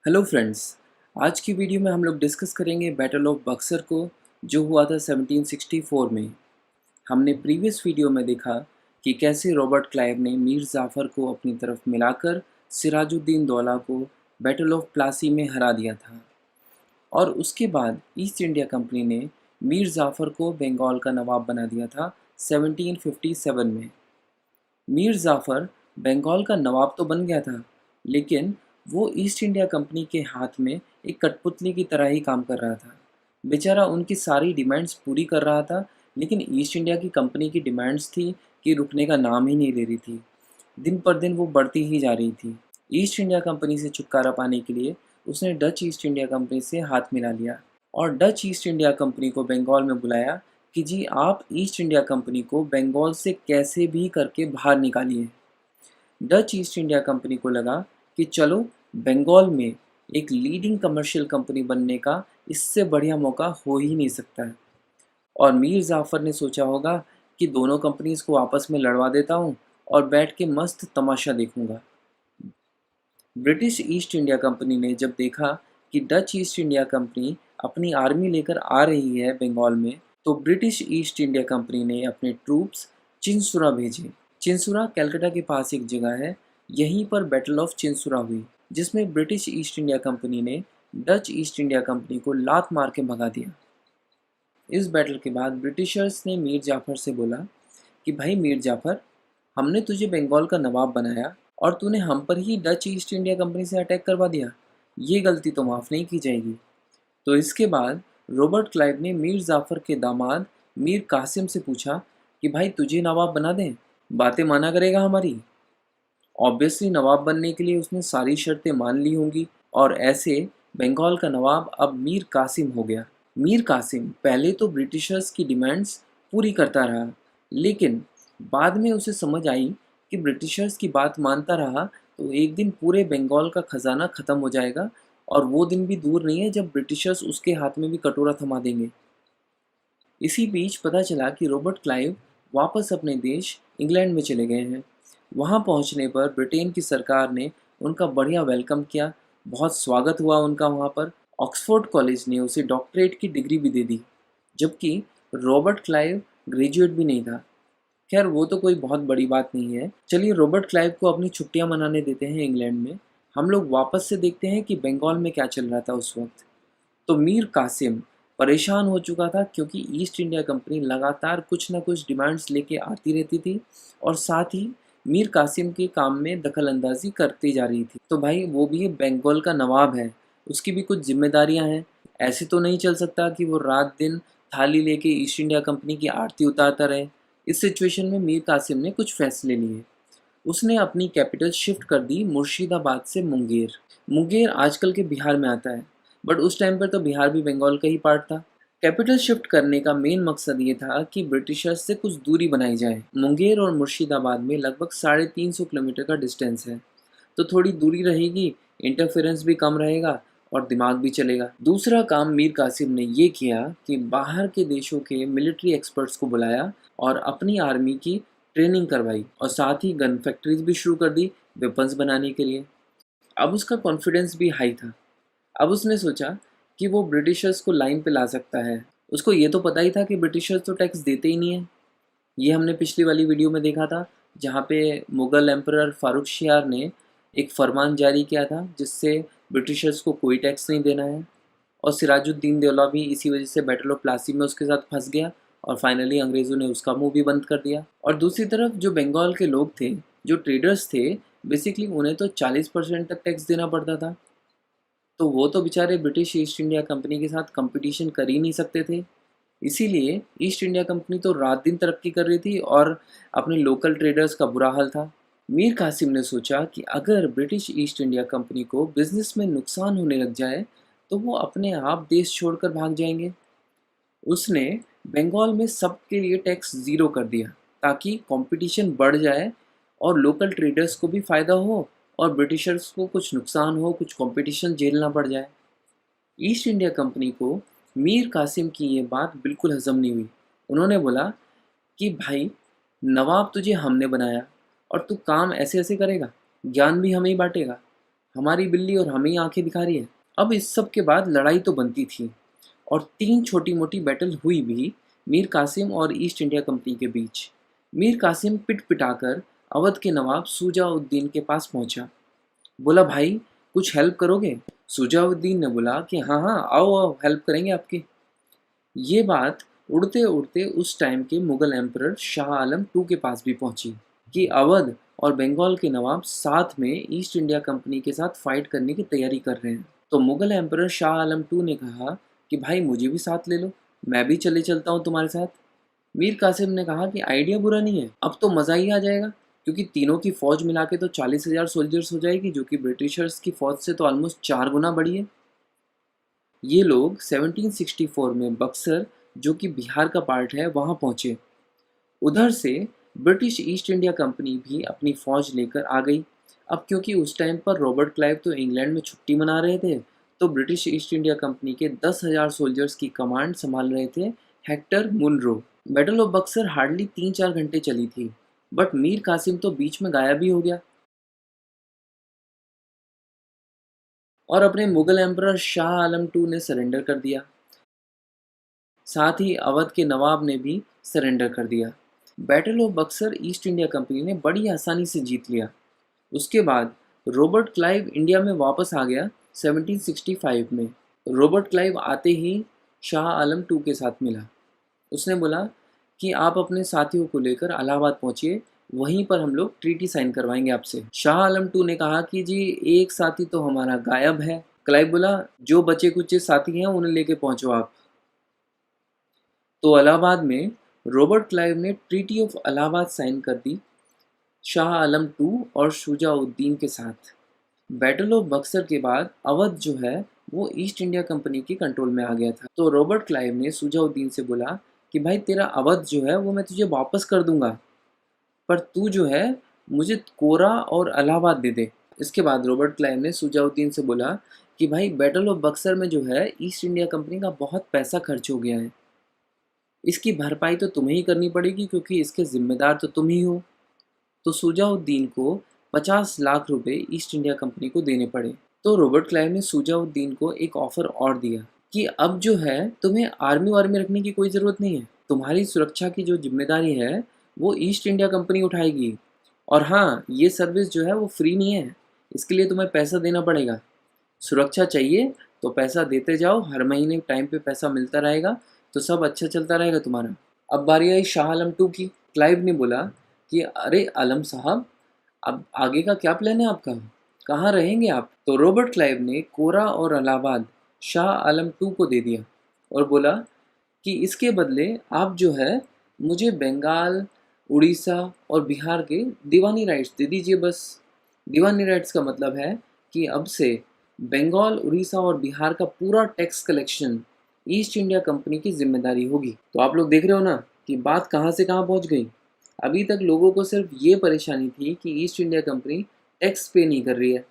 Hello friends. आज की video में हम लोग डिस्कस करेंगे बैटल ऑफ बक्सर को, जो हुआ था 1764 में। हमने प्रीवियस वीडियो में देखा कि कैसे रॉबर्ट क्लाइव ने मीर जाफ़र को अपनी तरफ मिलाकर सिराजुद्दीन दौला को बैटल ऑफ प्लासी में हरा दिया था, और उसके बाद ईस्ट इंडिया कंपनी ने मीर जाफ़र को बंगाल का नवाब बना दिया था 1757 में। मीर जाफ़र बंगाल का नवाब तो बन गया था, लेकिन वो ईस्ट इंडिया कंपनी के हाथ में एक कठपुतली की तरह ही काम कर रहा था। बेचारा उनकी सारी डिमांड्स पूरी कर रहा था, लेकिन ईस्ट इंडिया की कंपनी की डिमांड्स थी कि रुकने का नाम ही नहीं ले रही थी। दिन पर दिन वो बढ़ती ही जा रही थी। ईस्ट इंडिया कंपनी से छुटकारा पाने के लिए उसने डच ईस्ट इंडिया कंपनी से हाथ मिला लिया और डच ईस्ट इंडिया कंपनी को बंगाल में बुलाया कि जी आप ईस्ट इंडिया कंपनी को बंगाल से कैसे भी करके बाहर निकालिए। डच ईस्ट इंडिया कंपनी को लगा कि चलो, बंगाल में एक लीडिंग कमर्शियल कंपनी बनने का इससे बढ़िया मौका हो ही नहीं सकता है। और मीर जाफ़र ने सोचा होगा कि दोनों कंपनीज को आपस में लड़वा देता हूँ और बैठ के मस्त तमाशा देखूंगा। ब्रिटिश ईस्ट इंडिया कंपनी ने जब देखा कि डच ईस्ट इंडिया कंपनी अपनी आर्मी लेकर आ रही है बंगाल में, तो ब्रिटिश ईस्ट इंडिया कंपनी ने अपने ट्रूप्स चिंसुरा भेजे। चिंसुरा कलकत्ता के पास एक जगह है। यहीं पर बैटल ऑफ चिंसुरा हुई, जिसमें ब्रिटिश ईस्ट इंडिया कंपनी ने डच ईस्ट इंडिया कंपनी को लात मार के भगा दिया। इस बैटल के बाद ब्रिटिशर्स ने मीर जाफ़र से बोला कि भाई मीर जाफ़र, हमने तुझे बंगाल का नवाब बनाया और तूने हम पर ही डच ईस्ट इंडिया कंपनी से अटैक करवा दिया। ये गलती तो माफ़ नहीं की जाएगी। तो इसके बाद रॉबर्ट क्लाइव ने मीर जाफ़र के दामाद मीर कासिम से पूछा कि भाई तुझे नवाब बना दें, बातें माना करेगा हमारी। ऑब्वियसली नवाब बनने के लिए उसने सारी शर्तें मान ली होंगी, और ऐसे बंगाल का नवाब अब मीर कासिम हो गया। मीर कासिम पहले तो ब्रिटिशर्स की डिमांड्स पूरी करता रहा, लेकिन बाद में उसे समझ आई कि ब्रिटिशर्स की बात मानता रहा तो एक दिन पूरे बंगाल का खजाना ख़त्म हो जाएगा, और वो दिन भी दूर नहीं है जब ब्रिटिशर्स उसके हाथ में भी कटोरा थमा देंगे। इसी बीच पता चला कि रॉबर्ट क्लाइव वापस अपने देश इंग्लैंड में चले गए हैं। वहां पहुंचने पर ब्रिटेन की सरकार ने उनका बढ़िया वेलकम किया, बहुत स्वागत हुआ उनका वहां पर। ऑक्सफोर्ड कॉलेज ने उसे डॉक्टरेट की डिग्री भी दे दी, जबकि रॉबर्ट क्लाइव ग्रेजुएट भी नहीं था। खैर, वो तो कोई बहुत बड़ी बात नहीं है। चलिए, रॉबर्ट क्लाइव को अपनी छुट्टियां मनाने देते हैं इंग्लैंड में। हम लोग वापस से देखते हैं कि बंगाल में क्या चल रहा था उस वक्त। तो मीर कासिम परेशान हो चुका था, क्योंकि ईस्ट इंडिया कंपनी लगातार कुछ ना कुछ डिमांड्स लेके आती रहती थी, और साथ ही मीर कासिम के काम में दखल अंदाजी करती जा रही थी। तो भाई, वो भी बंगाल का नवाब है, उसकी भी कुछ जिम्मेदारियां हैं। ऐसे तो नहीं चल सकता कि वो रात दिन थाली लेके ईस्ट इंडिया कंपनी की आरती उतारता रहे। इस सिचुएशन में मीर कासिम ने कुछ फैसले लिए। उसने अपनी कैपिटल शिफ्ट कर दी मुर्शिदाबाद से मुंगेर। मुंगेर आजकल के बिहार में आता है, बट उस टाइम पर तो बिहार भी बंगाल का ही पार्ट था। कैपिटल शिफ्ट करने का मेन मकसद ये था कि ब्रिटिशर्स से कुछ दूरी बनाई जाए। मुंगेर और मुर्शिदाबाद में लगभग 350 किलोमीटर का डिस्टेंस है, तो थोड़ी दूरी रहेगी, इंटरफेरेंस भी कम रहेगा और दिमाग भी चलेगा। दूसरा काम मीर कासिम ने ये किया कि बाहर के देशों के मिलिट्री एक्सपर्ट्स को बुलाया और अपनी आर्मी की ट्रेनिंग करवाई, और साथ ही गन फैक्ट्रीज भी शुरू कर दी वेपन्स बनाने के लिए। अब उसका कॉन्फिडेंस भी हाई था। अब उसने सोचा कि वो ब्रिटिशर्स को लाइन पे ला सकता है। उसको ये तो पता ही था कि ब्रिटिशर्स तो टैक्स देते ही नहीं है। ये हमने पिछली वाली वीडियो में देखा था, जहाँ पे मुग़ल एम्परर फारूक शियार ने एक फरमान जारी किया था जिससे ब्रिटिशर्स को कोई टैक्स नहीं देना है, और सिराजुद्दीन दौला भी इसी वजह से बैटल ऑफ प्लासी में उसके साथ फंस गया, और फाइनली अंग्रेज़ों ने उसका मुंह भी बंद कर दिया। और दूसरी तरफ जो बंगाल के लोग थे, जो ट्रेडर्स थे, बेसिकली उन्हें तो 40% तक टैक्स देना पड़ता था। तो वो तो बेचारे ब्रिटिश ईस्ट इंडिया कंपनी के साथ कंपटीशन कर ही नहीं सकते थे। इसीलिए ईस्ट इंडिया कंपनी तो रात दिन तरक्की कर रही थी, और अपने लोकल ट्रेडर्स का बुरा हाल था। मीर कासिम ने सोचा कि अगर ब्रिटिश ईस्ट इंडिया कंपनी को बिजनेस में नुकसान होने लग जाए तो वो अपने आप देश छोड़कर भाग जाएंगे। उसने बंगाल में सबके लिए टैक्स ज़ीरो कर दिया, ताकि कंपटीशन बढ़ जाए और लोकल ट्रेडर्स को भी फ़ायदा हो और ब्रिटिशर्स को कुछ नुकसान हो, कुछ कंपटीशन झेलना पड़ जाए। ईस्ट इंडिया कंपनी को मीर कासिम की ये बात बिल्कुल हजम नहीं हुई। उन्होंने बोला कि भाई, नवाब तुझे हमने बनाया, और तू काम ऐसे ऐसे करेगा, ज्ञान भी हमें ही बांटेगा, हमारी बिल्ली और हमें ही आंखें दिखा रही है। अब इस सब के बाद लड़ाई तो बनती थी और 3 छोटी-मोटी बैटल हुई भी मीर कासिम और ईस्ट इंडिया कंपनी के बीच। मीर कासिम पिट-पिटाकर अवध के नवाब शुजा-उद-दीन के पास पहुंचा। बोला, भाई कुछ हेल्प करोगे? शुजा-उद-दीन ने बोला कि हाँ हाँ, आओ आओ, हेल्प करेंगे आपकी। ये बात उड़ते उड़ते उस टाइम के मुगल एम्परर शाह आलम टू के पास भी पहुंची कि अवध और बंगाल के नवाब साथ में ईस्ट इंडिया कंपनी के साथ फाइट करने की तैयारी कर रहे हैं। तो मुगल एम्परर शाह आलम टू ने कहा कि भाई मुझे भी साथ ले लो, मैं भी चलता हूँ तुम्हारे साथ। मीर कासिम ने कहा कि आइडिया बुरा नहीं है, अब तो मज़ा ही आ जाएगा, क्योंकि तीनों की फ़ौज मिला के तो 40,000 सोल्जर्स हो जाएगी, जो कि ब्रिटिशर्स की फ़ौज से तो ऑलमोस्ट 4 गुना बड़ी है। ये लोग 1764 में बक्सर, जो कि बिहार का पार्ट है, वहाँ पहुँचे। उधर से ब्रिटिश ईस्ट इंडिया कंपनी भी अपनी फ़ौज लेकर आ गई। अब क्योंकि उस टाइम पर रॉबर्ट क्लाइव तो इंग्लैंड में छुट्टी मना रहे थे, तो ब्रिटिश ईस्ट इंडिया कंपनी के 10,000 सोल्जर्स की कमांड संभाल रहे थे Hector Munro. Battle of Buxar hardly 3-4 घंटे चली थी, बट मीर कासिम तो बीच में गायब ही हो गया और अपने मुगल एम्परर शाह आलम टू ने सरेंडर कर दिया। साथ ही अवध के नवाब ने भी सरेंडर कर दिया। Battle of Buxar east India company ने बड़ी आसानी से जीत लिया। उसके बाद रॉबर्ट क्लाइव इंडिया में वापस आ गया 1765 में। रॉबर्ट क्लाइव आते ही शाह आलम टू के साथ मिला। उसने बोला कि आप अपने साथियों को लेकर इलाहाबाद पहुंचिए, वहीं पर हम लोग ट्रीटी साइन करवाएंगे आपसे। शाह आलम टू ने कहा कि जी एक साथी तो हमारा गायब है। क्लाइव बोला, जो बचे कुचे साथी हैं उन्हें लेके पहुंचो आप। तो इलाहाबाद में रॉबर्ट क्लाइव ने ट्रीटी ऑफ इलाहाबाद साइन कर दी शाह आलम टू और शुजा-उद-दीन के साथ। बैटल ऑफ बक्सर के बाद अवध जो है वो ईस्ट इंडिया कंपनी के कंट्रोल में आ गया था। तो रॉबर्ट क्लाइव ने शुजा-उद-दीन से बोला कि भाई तेरा अवध जो है वो मैं तुझे वापस कर दूंगा, पर तू जो है मुझे कोरा और इलाहाबाद दे दे। इसके बाद रॉबर्ट क्लाइव ने शुजा-उद-दीन से बोला कि भाई बैटल ऑफ बक्सर में जो है ईस्ट इंडिया कंपनी का बहुत पैसा खर्च हो गया है, इसकी भरपाई तो तुम्हें ही करनी पड़ेगी, क्योंकि इसके जिम्मेदार तो तुम ही हो। तो शुजा-उद-दीन को 50 लाख रुपए ईस्ट इंडिया कंपनी को देने पड़े। तो रॉबर्ट क्लाइव ने शुजा-उद-दीन को एक ऑफर और दिया कि अब जो है तुम्हें आर्मी वार्मी रखने की कोई ज़रूरत नहीं है, तुम्हारी सुरक्षा की जो जिम्मेदारी है वो ईस्ट इंडिया कंपनी उठाएगी। और हाँ, ये सर्विस जो है वो फ्री नहीं है, इसके लिए तुम्हें पैसा देना पड़ेगा। सुरक्षा चाहिए तो पैसा देते जाओ, हर महीने टाइम पे पैसा मिलता रहेगा, तो सब अच्छा चलता रहेगा तुम्हारा। अब बारी आई शाह आलम टू की। क्लाइव ने बोला कि अरे आलम साहब, अब आगे का क्या प्लान है आपका, कहाँ रहेंगे आप? तो रॉबर्ट क्लाइव ने कोरा और इलाहाबाद शाह आलम टू को दे दिया और बोला कि इसके बदले आप जो है मुझे बंगाल, उड़ीसा और बिहार के दीवानी राइट्स दे दीजिए बस। दीवानी राइट्स का मतलब है कि अब से बंगाल, उड़ीसा और बिहार का पूरा tax collection east India company की जिम्मेदारी होगी। तो आप लोग देख रहे हो ना कि बात कहाँ से कहाँ पहुँच गई। अभी तक लोगों को सिर्फ ये परेशानी थी कि ईस्ट इंडिया कंपनी टैक्स पे नहीं कर रही है,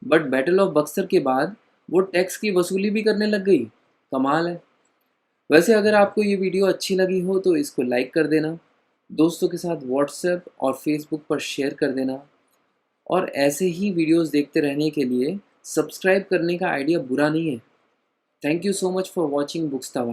बट बैटल ऑफ बक्सर के बाद वो टैक्स की वसूली भी करने लग गई। कमाल है। वैसे अगर आपको ये वीडियो अच्छी लगी हो तो इसको लाइक कर देना, दोस्तों के साथ व्हाट्सएप और फेसबुक पर शेयर कर देना, और ऐसे ही वीडियोस देखते रहने के लिए सब्सक्राइब करने का आइडिया बुरा नहीं है। Thank you so much for watching books Tawa.